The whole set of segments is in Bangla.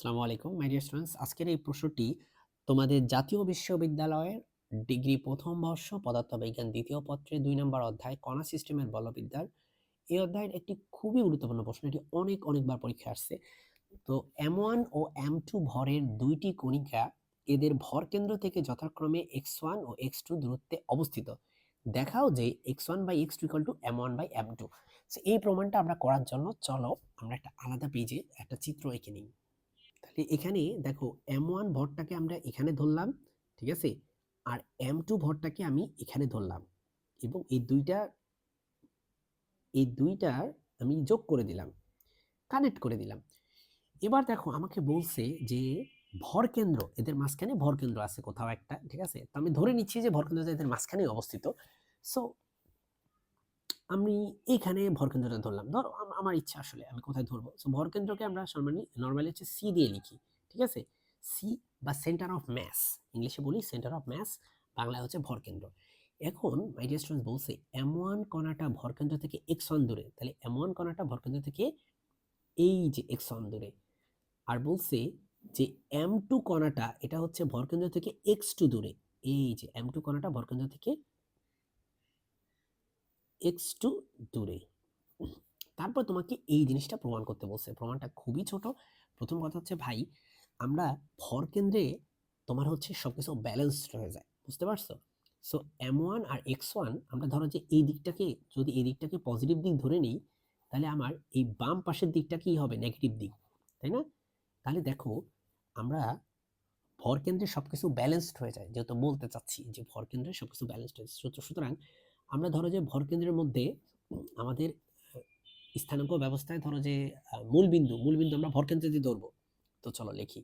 আসসালামু আলাইকুম মাই ডিয়ার স্টুডেন্টস। আজকের এই প্রশ্নটি তোমাদের জাতীয় বিশ্ববিদ্যালয়ের ডিগ্রি প্রথম বর্ষ পদার্থবিজ্ঞান দ্বিতীয় পত্রে 2 নম্বর অধ্যায় কণা সিস্টেমের বলবিদ্যার এই অধ্যায়ের একটি খুবই গুরুত্বপূর্ণ প্রশ্ন। এটি অনেকবার পরীক্ষায় আসছে। তো M1 ও M2 ভরের দুইটি কণিকা এদের ভর কেন্দ্র থেকে যথাক্রমে x1 ও x2 দূরত্বে অবস্থিত। দেখাও যে x1 by x2 equal to M1 by M2। এই প্রমাণটা আমরা করার জন্য চলো আমরা একটা আলাদা পেজে একটা চিত্র এঁকে নিই। তাহলে এখানে দেখো M1 ভরটাকে আমরা এখানে ধরলাম, ঠিক আছে, আর M2 ভরটাকে আমি এখানে ধরলাম এবং এই দুইটার আমি যোগ করে দিলাম, কানেক্ট করে দিলাম। এবার দেখো আমাকে বলছে যে ভর কেন্দ্র, এদের মাঝখানে ভর কেন্দ্র আছে কোথাও একটা, ঠিক আছে। তো আমি ধরে নিচ্ছি যে ভর কেন্দ্র এদের মাঝখানে অবস্থিত। সো আমি এইখানে ভর কেন্দ্রটা ধরলাম। ধরো আমার ইচ্ছা আসলে আমি কোথায় ধরবো। সো ভর কেন্দ্রকে আমরা নরমালি হচ্ছে সি দিয়ে লিখি, ঠিক আছে। সি বা সেন্টার অফ ম্যাস, ইংলিশে বলি সেন্টার অফ ম্যাস, বাংলায় হচ্ছে ভর কেন্দ্র। এখন মাই ডিয়ার স্টুডেন্টস বলছে M1 কণাটা ভর কেন্দ্র থেকে x1 দূরে, তাহলে M1 কণাটা ভর কেন্দ্র থেকে এই যে x1 দূরে। আর বলছে যে M2 কণাটা এটা হচ্ছে ভর কেন্দ্র থেকে x2 দূরে, এই যে M2 কণাটা ভর কেন্দ্র থেকে x2 দূরে। তারপর তোমাকে এই জিনিসটা প্রমাণ করতে বলছে। প্রমাণটা খুবই ছোট। প্রথম কথা হচ্ছে ভাই, আমরা ভর কেন্দ্রে তোমার হচ্ছে সবকিছু ব্যালেন্সড হয়ে যায়, বুঝতে পারছো। সো M1 আর x1 আমরা ধরো যে এই দিকটাকে, যদি এই দিকটাকে পজিটিভ দিক ধরে নিই, তাহলে আমার এই বাম পাশের দিকটা কি হবে, নেগেটিভ দিক, তাই না। তাহলে দেখো আমরা ভর কেন্দ্রে সবকিছু ব্যালেন্সড হয়ে যায়, যেহেতু বলতে চাচ্ছি যে ভর কেন্দ্রে সবকিছু ব্যালেন্সড হয়ে যায়। সুতরাং আমরা ধরো যে ভর কেন্দ্রের মধ্যে আমাদের স্থানাঙ্ক ব্যবস্থায় ধরো যে মূলবিন্দু আমরা ভরকেন্দ্রে দিয়ে ধরবো। তো চলো লিখি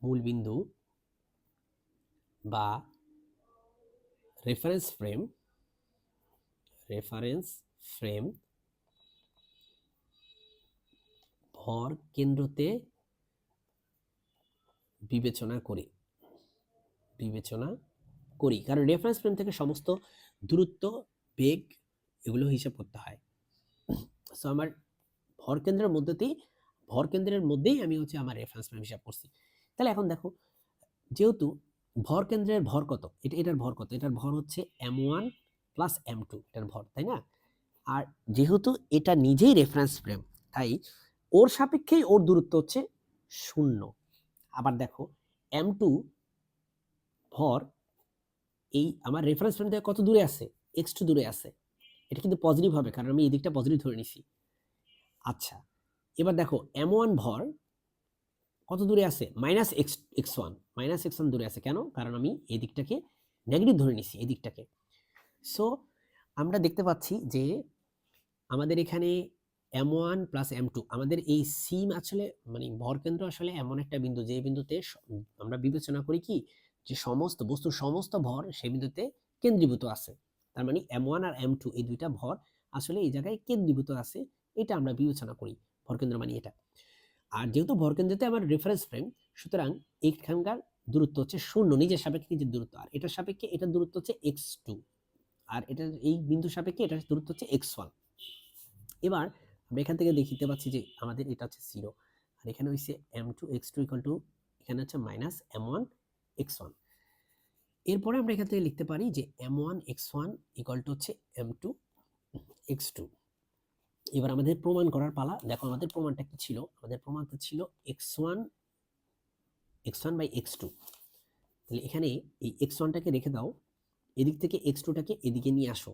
মূলবিন্দু বা রেফারেন্স ফ্রেম ভর কেন্দ্রতে বিবেচনা করি, কারণ রেফারেন্স ফ্রেম থেকে সমস্ত দূরত্ব, বেগ এগুলো হিসাব করতে হয়। সো আমার ভর কেন্দ্রের মধ্যেই আমি হচ্ছে আমার রেফারেন্স ফ্রেম হিসাব করছি। তাহলে এখন দেখো, যেহেতু ভর কেন্দ্রের ভর কত, এটার ভর কত, এটার ভর হচ্ছে M1 প্লাস M2 এটার ভর, তাই না। আর যেহেতু এটা নিজেই রেফারেন্স ফ্রেম, তাই ওর সাপেক্ষেই ওর দূরত্ব হচ্ছে 0। আবার দেখো M2 ভর এই আমার রেফারেন্স ফ্রেম থেকে কত দূরে আছে, x2 দূরে আছে। এটা কিন্তু পজিটিভ হবে কারণ আমি এই দিকটা পজিটিভ ধরে নিছি। আচ্ছা, এবার দেখো M1 ভর কত দূরে আছে, -x1 দূরে আছে। কেন? কারণ আমি এই দিকটাকে নেগেটিভ ধরে নিছি, এই দিকটাকে। সো আমরা দেখতে পাচ্ছি যে আমাদের এখানে M1 প্লাস M2, আমাদের এই সিম আসলে মানে ভরকেন্দ্র আসলে এমন একটা বিন্দু যে বিন্দুতে আমরা বিবেচনা করি কি, যে সমস্ত বস্তুর সমস্ত ভর সেই বিন্দুতে কেন্দ্রীভূত আছে। তার মানে M1 আর M2 এই দুইটা ভর আসলে এই জায়গায় কেন্দ্রীভূত আছে, এটা আমরা বিবেচনা করি। ভরকেন্দ্র মানে এটা। আর যেহেতু ভরকেন্দ্রতে আমার রেফারেন্স ফ্রেম, সুতরাং এইখানকার দূরত্ব হচ্ছে 0, নিজের সাপেক্ষে নিজের দূরত্ব। আর এটার সাপেক্ষে এটার দূরত্ব হচ্ছে x2, আর এটা এই বিন্দুর সাপেক্ষে এটার দূরত্ব হচ্ছে x1। এবার আমরা এখান থেকে দেখিতে পাচ্ছি যে আমাদের এটা হচ্ছে 0, আর এখানে হইছে M2 x2 ইকুয়াল টু, এখানে হচ্ছে মাইনাস M1 x1। এরপরে আমরা এখান থেকে লিখতে পারি যে M1 x1 ইকুয়াল টু হচ্ছে M2 x2। এবার আমাদের প্রমাণ করার পালা। দেখো আমাদের প্রমাণটা কি ছিল, আমাদের প্রমাণটা ছিল x1 বাই x2। তাহলে এখানে এই x1টাকে রেখে দাও, এদিক থেকে x2টাকে এদিকে নিয়ে আসো,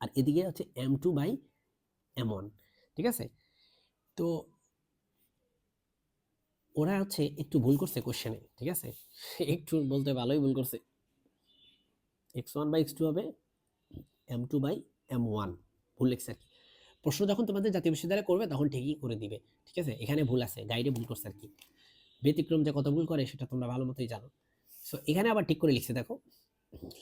আর এদিকে হচ্ছে M2 বাই M1, ঠিক আছে। তো ওরা হচ্ছে একটু ভুল করছে কোশ্চেনে, ঠিক আছে, একটু বলতে ভালোই ভুল করছে। x1 বাই x2 হবে M2 বাই M1, ভুল লিখছে আর কি। প্রশ্ন যখন তোমাদের জাতীয় বিশ্ববিদ্যালয়ে করবে তখন ঠিকই করে দিবে, ঠিক আছে। এখানে ভুল আছে, গাইডে ভুল করছে আর কি। ব্যতিক্রম যে কত ভুল করে সেটা তোমরা ভালো মতোই জানো। সো এখানে আবার ঠিক করে লিখছে, দেখো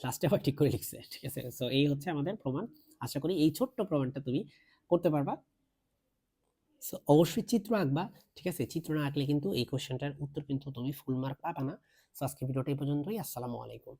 লাস্টে আবার ঠিক করে লিখছে, ঠিক আছে। সো এই হচ্ছে আমাদের প্রমাণ। আশা করি এই ছোট্ট প্রমাণটা তুমি করতে পারবা। সো অবশ্যই চিত্র আঁকবা, ঠিক আছে। চিত্র না আঁকলে কিন্তু এই কোশ্চেনটার উত্তর কিন্তু তুমি ফুল মার্ক পাবা না। সো আজকে ভিডিওটা এই পর্যন্তই। আসসালামু আলাইকুম।